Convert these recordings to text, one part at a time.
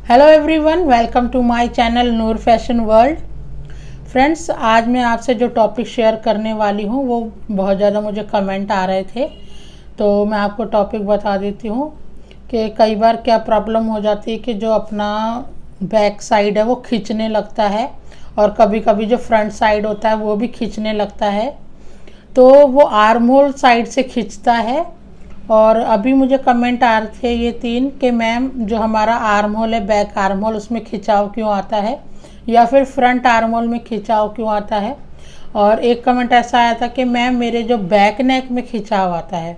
Hello everyone, welcome to my channel Noor fashion world. Friends, आज मैं आपसे जो टॉपिक शेयर करने वाली हूँ वो बहुत ज़्यादा मुझे कमेंट आ रहे थे, तो मैं आपको टॉपिक बता देती हूँ कि कई बार क्या प्रॉब्लम हो जाती है कि जो अपना बैक साइड है वो खींचने लगता है और कभी कभी जो फ्रंट साइड होता है वो भी खींचने लगता है। तो वो आर्म होल साइड से खींचता है। और अभी मुझे कमेंट आ रहे थे ये तीन कि मैम जो हमारा आर्म होल है, बैक आर्म होल, उसमें खिंचाव क्यों आता है, या फिर फ्रंट आर्म होल में खिंचाव क्यों आता है। और एक कमेंट ऐसा आया था कि मैम मेरे जो बैक नेक में खिंचाव आता है।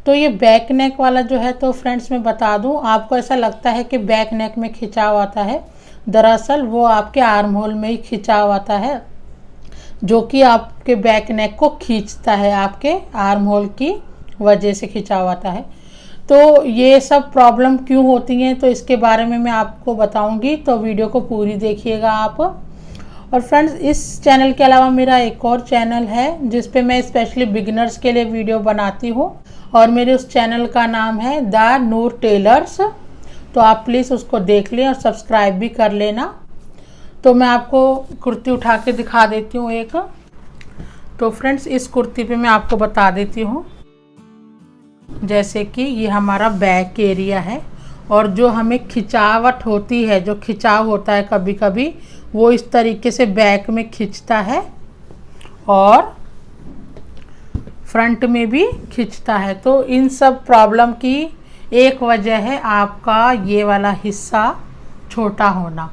तो ये बैक नेक वाला जो है, तो फ्रेंड्स मैं बता दूं, आपको ऐसा लगता है कि बैक नेक में खिंचाव आता है, दरअसल वो आपके आर्म होल में ही खिंचाव आता है, जो कि आपके बैक नेक को खींचता है, आपके आर्म होल की वजह से खिंचाव आता है। तो ये सब प्रॉब्लम क्यों होती हैं, तो इसके बारे में मैं आपको बताऊंगी, तो वीडियो को पूरी देखिएगा आप। और फ्रेंड्स, इस चैनल के अलावा मेरा एक और चैनल है जिस पे मैं स्पेशली बिगिनर्स के लिए वीडियो बनाती हूँ, और मेरे उस चैनल का नाम है द नूर टेलर्स। तो आप प्लीज़ उसको देख लें और सब्सक्राइब भी कर लेना। तो मैं आपको कुर्ती उठा के दिखा देती हूँ एक। तो फ्रेंड्स, इस कुर्ती पे मैं आपको बता देती हूँ, जैसे कि ये हमारा बैक एरिया है, और जो हमें खिंचावट होती है, जो खिंचाव होता है कभी कभी, वो इस तरीके से बैक में खींचता है और फ्रंट में भी खींचता है। तो इन सब प्रॉब्लम की एक वजह है आपका ये वाला हिस्सा छोटा होना,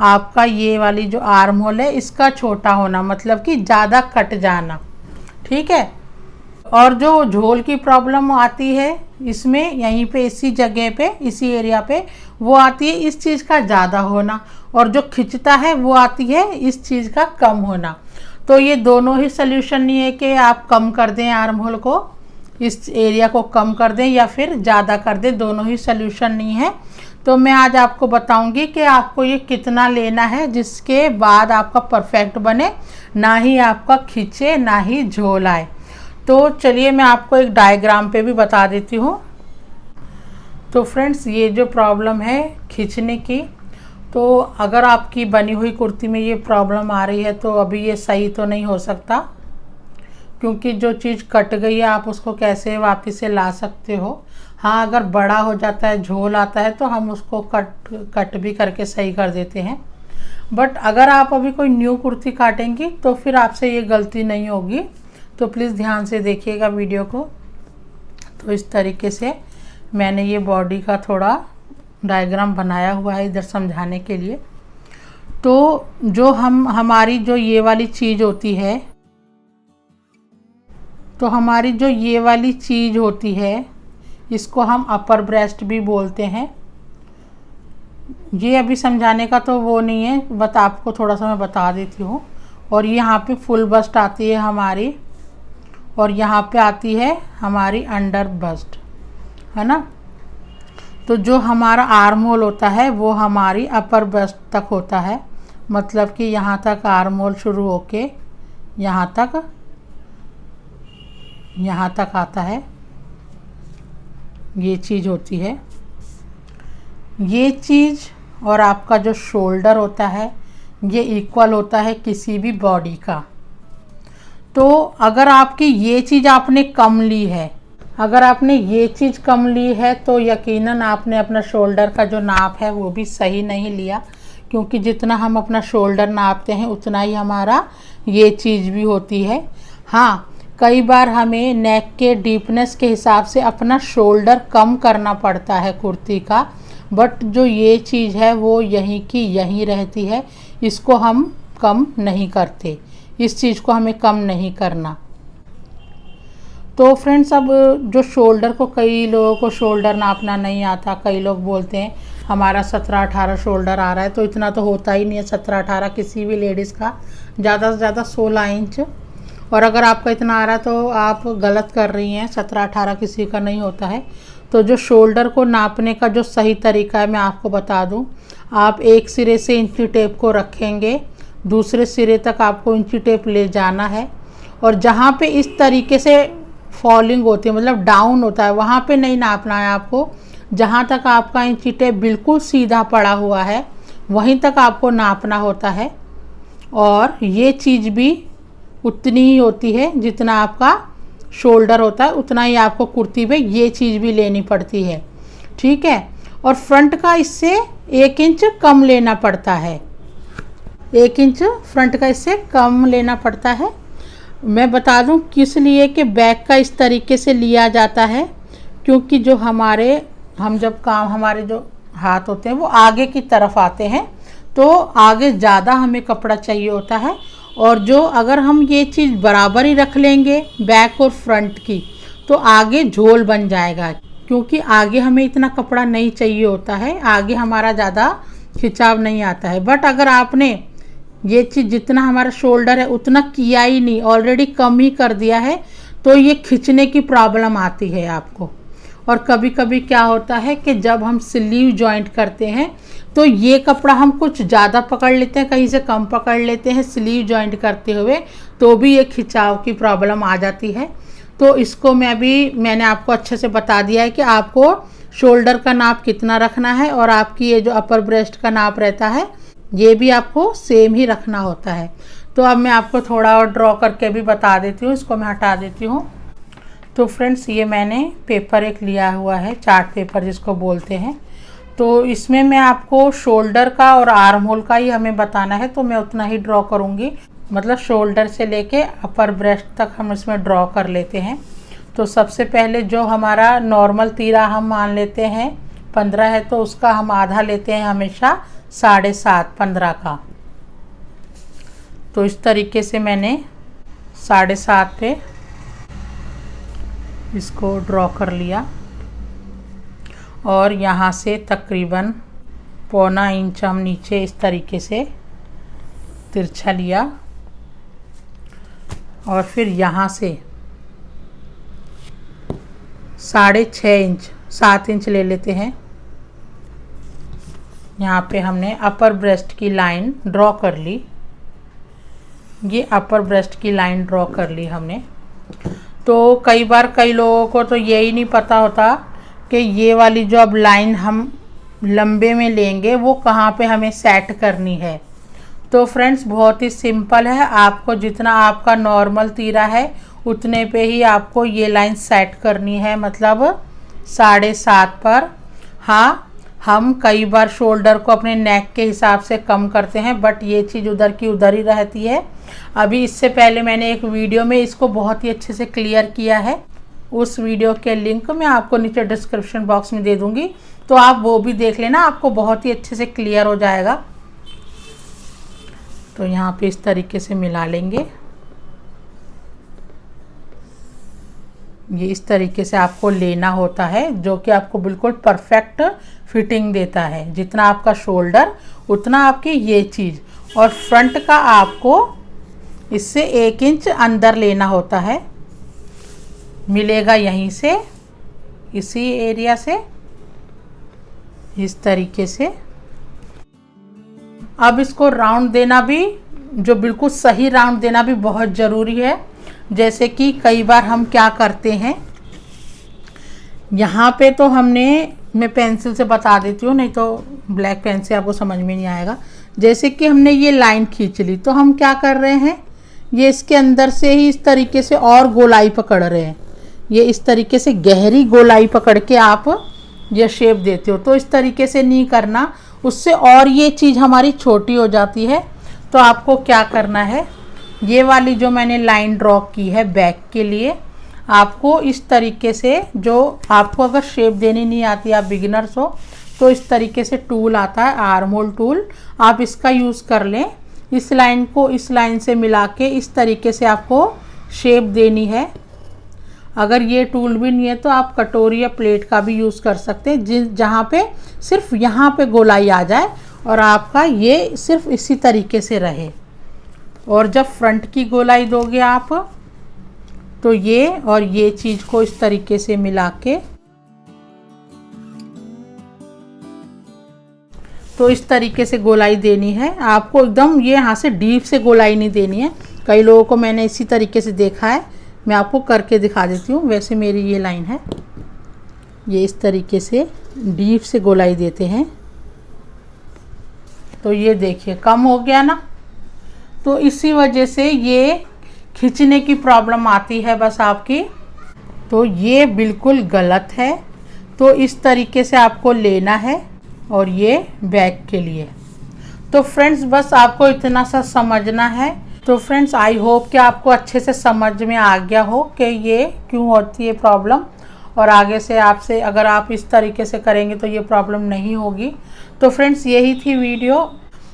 आपका ये वाली जो आर्म होल है इसका छोटा होना, मतलब कि ज़्यादा कट जाना। ठीक है। और जो झोल की प्रॉब्लम आती है इसमें, यहीं पे इसी जगह पे, इसी एरिया पे, वो आती है इस चीज़ का ज़्यादा होना, और जो खिंचता है वो आती है इस चीज़ का कम होना। तो ये दोनों ही सल्यूशन नहीं है कि आप कम कर दें आर्म होल को, इस एरिया को कम कर दें या फिर ज़्यादा कर दें, दोनों ही सल्यूशन नहीं है। तो मैं आज आपको बताऊंगी कि आपको ये कितना लेना है जिसके बाद आपका परफेक्ट बने, ना ही आपका खींचे ना ही झोल आए। तो चलिए मैं आपको एक डायग्राम पे भी बता देती हूँ। तो फ्रेंड्स, ये जो प्रॉब्लम है खींचने की, तो अगर आपकी बनी हुई कुर्ती में ये प्रॉब्लम आ रही है तो अभी ये सही तो नहीं हो सकता, क्योंकि जो चीज़ कट गई है आप उसको कैसे वापस से ला सकते हो। हाँ, अगर बड़ा हो जाता है, झोल आता है, तो हम उसको कट भी करके सही कर देते हैं। बट अगर आप अभी कोई न्यू कुर्ती काटेंगी तो फिर आपसे ये गलती नहीं होगी। तो प्लीज़ ध्यान से देखिएगा वीडियो को। तो इस तरीके से मैंने ये बॉडी का थोड़ा डायग्राम बनाया हुआ है इधर समझाने के लिए। तो जो हमारी जो ये वाली चीज़ होती है, तो हमारी जो ये वाली चीज़ होती है इसको हम अपर ब्रेस्ट भी बोलते हैं। ये अभी समझाने का तो वो नहीं है, बस आपको थोड़ा सा मैं बता देती हूँ। और यहाँ पे फुल बस्ट आती है हमारी, और यहाँ पे आती है हमारी अंडर बस्ट, है ना। तो जो हमारा आर्म होल होता है वो हमारी अपर बस्ट तक होता है, मतलब कि यहाँ तक आर्म होल शुरू होके यहाँ तक आता है, ये चीज़ होती है। ये चीज़ और आपका जो शोल्डर होता है ये इक्वल होता है किसी भी बॉडी का। तो अगर आपकी ये चीज़ आपने कम ली है, अगर आपने ये चीज़ कम ली है, तो यकीनन आपने अपना शोल्डर का जो नाप है वो भी सही नहीं लिया, क्योंकि जितना हम अपना शोल्डर नापते हैं उतना ही हमारा ये चीज़ भी होती है। हाँ, कई बार हमें नेक के डीपनेस के हिसाब से अपना शोल्डर कम करना पड़ता है कुर्ती का, बट जो ये चीज़ है वो यहीं की यहीं रहती है, इसको हम कम नहीं करते, इस चीज़ को हमें कम नहीं करना। तो फ्रेंड्स, अब जो शोल्डर को, कई लोगों को शोल्डर नापना नहीं आता, कई लोग बोलते हैं हमारा 17-18 शोल्डर आ रहा है, तो इतना तो होता ही नहीं है 17-18 किसी भी लेडीज़ का, ज़्यादा से ज़्यादा 16 इंच। और अगर आपका इतना आ रहा है तो आप गलत कर रही हैं, 17-18 किसी का नहीं होता है। तो जो शोल्डर को नापने का जो सही तरीका है मैं आपको बता दूं, आप एक सिरे से इंची टेप को रखेंगे, दूसरे सिरे तक आपको इंची टेप ले जाना है, और जहाँ पे इस तरीके से फॉलिंग होती है, मतलब डाउन होता है, वहाँ पे नहीं नापना है आपको। जहाँ तक आपका इंची टेप बिल्कुल सीधा पड़ा हुआ है वहीं तक आपको नापना होता है। और ये चीज़ भी उतनी ही होती है जितना आपका शोल्डर होता है, उतना ही आपको कुर्ती पे ये चीज़ भी लेनी पड़ती है, ठीक है। और फ्रंट का इससे 1 इंच कम लेना पड़ता है, 1 इंच फ्रंट का इससे कम लेना पड़ता है। मैं बता दूं किस लिए कि बैक का इस तरीके से लिया जाता है, क्योंकि जो हमारे जो हाथ होते हैं वो आगे की तरफ आते हैं, तो आगे ज़्यादा हमें कपड़ा चाहिए होता है। और जो अगर हम ये चीज़ बराबर ही रख लेंगे बैक और फ्रंट की, तो आगे झोल बन जाएगा, क्योंकि आगे हमें इतना कपड़ा नहीं चाहिए होता है, आगे हमारा ज़्यादा खिंचाव नहीं आता है। बट अगर आपने ये चीज़ जितना हमारा शोल्डर है उतना किया ही नहीं, ऑलरेडी कम ही कर दिया है, तो ये खिंचने की प्रॉब्लम आती है आपको। और कभी कभी क्या होता है कि जब हम स्लीव जॉइंट करते हैं तो ये कपड़ा हम कुछ ज़्यादा पकड़ लेते हैं, कहीं से कम पकड़ लेते हैं स्लीव जॉइंट करते हुए, तो भी ये खिंचाव की प्रॉब्लम आ जाती है। तो इसको मैंने आपको अच्छे से बता दिया है कि आपको शोल्डर का नाप कितना रखना है, और आपकी ये जो अपर ब्रेस्ट का नाप रहता है ये भी आपको सेम ही रखना होता है। तो अब मैं आपको थोड़ा और ड्रॉ करके भी बता देती हूँ, इसको मैं हटा देती हूँ। तो फ्रेंड्स, ये मैंने पेपर एक लिया हुआ है, चार्ट पेपर जिसको बोलते हैं। तो इसमें मैं आपको शोल्डर का और आर्म होल का ही हमें बताना है, तो मैं उतना ही ड्रॉ करूँगी, मतलब शोल्डर से लेके अपर ब्रेस्ट तक हम इसमें ड्रॉ कर लेते हैं। तो सबसे पहले जो हमारा नॉर्मल तीरा हम मान लेते हैं 15 है, तो उसका हम आधा लेते हैं हमेशा 7.5 15 का। तो इस तरीके से मैंने 7.5 पे इसको ड्रॉ कर लिया, और यहाँ से तकरीबन 1.25 इंच हम नीचे इस तरीके से तिरछा लिया, और फिर यहाँ से 6.5 इंच 7 इंच ले लेते हैं। यहाँ पे हमने अपर ब्रेस्ट की लाइन ड्रॉ कर ली, ये अपर ब्रेस्ट की लाइन ड्रॉ कर ली हमने। तो कई बार कई लोगों को तो यही नहीं पता होता कि ये वाली जो अब लाइन हम लंबे में लेंगे वो कहाँ पे हमें सेट करनी है। तो फ्रेंड्स, बहुत ही सिंपल है, आपको जितना आपका नॉर्मल तीरा है उतने पे ही आपको ये लाइन सेट करनी है, मतलब 7.5 पर। हाँ, हम कई बार शोल्डर को अपने नेक के हिसाब से कम करते हैं, बट ये चीज़ उधर की उधर ही रहती है। अभी इससे पहले मैंने एक वीडियो में इसको बहुत ही अच्छे से क्लियर किया है, उस वीडियो के लिंक मैं आपको नीचे डिस्क्रिप्शन बॉक्स में दे दूँगी, तो आप वो भी देख लेना, आपको बहुत ही अच्छे से क्लियर हो जाएगा। तो यहाँ पे इस तरीके से मिला लेंगे, ये इस तरीके से आपको लेना होता है, जो कि आपको बिल्कुल परफेक्ट फिटिंग देता है। जितना आपका शोल्डर उतना आपकी ये चीज़, और फ्रंट का आपको इससे 1 इंच अंदर लेना होता है, मिलेगा यहीं से, इसी एरिया से, इस तरीके से। अब इसको राउंड देना भी, जो बिल्कुल सही राउंड देना भी बहुत ज़रूरी है। जैसे कि कई बार हम क्या करते हैं, यहाँ पे तो मैं पेंसिल से बता देती हूँ, नहीं तो ब्लैक पेन से आपको समझ में नहीं आएगा। जैसे कि हमने ये लाइन खींच ली, तो हम क्या कर रहे हैं, ये इसके अंदर से ही इस तरीके से और गोलाई पकड़ रहे हैं, ये इस तरीके से गहरी गोलाई पकड़ के आप ये शेप देते हो। तो इस तरीके से नहीं करना, उससे और ये चीज़ हमारी छोटी हो जाती है। तो आपको क्या करना है, ये वाली जो मैंने लाइन ड्रॉ की है बैक के लिए, आपको इस तरीके से, जो आपको अगर शेप देनी नहीं आती, आप बिगिनर्स हो, तो इस तरीके से टूल आता है, आर्म होल टूल, आप इसका यूज़ कर लें। इस लाइन को इस लाइन से मिला के इस तरीके से आपको शेप देनी है। अगर ये टूल भी नहीं है तो आप कटोरी या प्लेट का भी यूज़ कर सकते हैं, जहाँ पे सिर्फ यहाँ पे गोलाई आ जाए और आपका ये सिर्फ इसी तरीके से रहे। और जब फ्रंट की गोलाई दोगे आप, तो ये और ये चीज़ को इस तरीके से मिला के, तो इस तरीके से गोलाई देनी है आपको, एकदम ये यहाँ से डीप से गोलाई नहीं देनी है। कई लोगों को मैंने इसी तरीके से देखा है, मैं आपको करके दिखा देती हूँ। वैसे मेरी ये लाइन है, ये इस तरीके से डीप से गोलाई देते हैं तो ये देखिए कम हो गया ना। तो इसी वजह से ये खींचने की प्रॉब्लम आती है बस आपकी, तो ये बिल्कुल गलत है। तो इस तरीके से आपको लेना है और ये बैक के लिए। तो फ्रेंड्स बस आपको इतना सा समझना है। तो फ्रेंड्स आई होप कि आपको अच्छे से समझ में आ गया हो कि ये क्यों होती है प्रॉब्लम, और आगे से आपसे अगर आप इस तरीके से करेंगे तो ये प्रॉब्लम नहीं होगी। तो फ्रेंड्स यही थी वीडियो।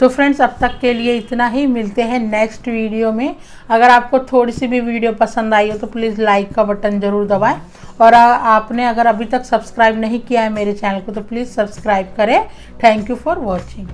तो फ्रेंड्स अब तक के लिए इतना ही, मिलते हैं नेक्स्ट वीडियो में। अगर आपको थोड़ी सी भी वीडियो पसंद आई हो तो प्लीज़ लाइक का बटन ज़रूर दबाएं, और आपने अगर अभी तक सब्सक्राइब नहीं किया है मेरे चैनल को तो प्लीज़ सब्सक्राइब करें। Thank you for watching.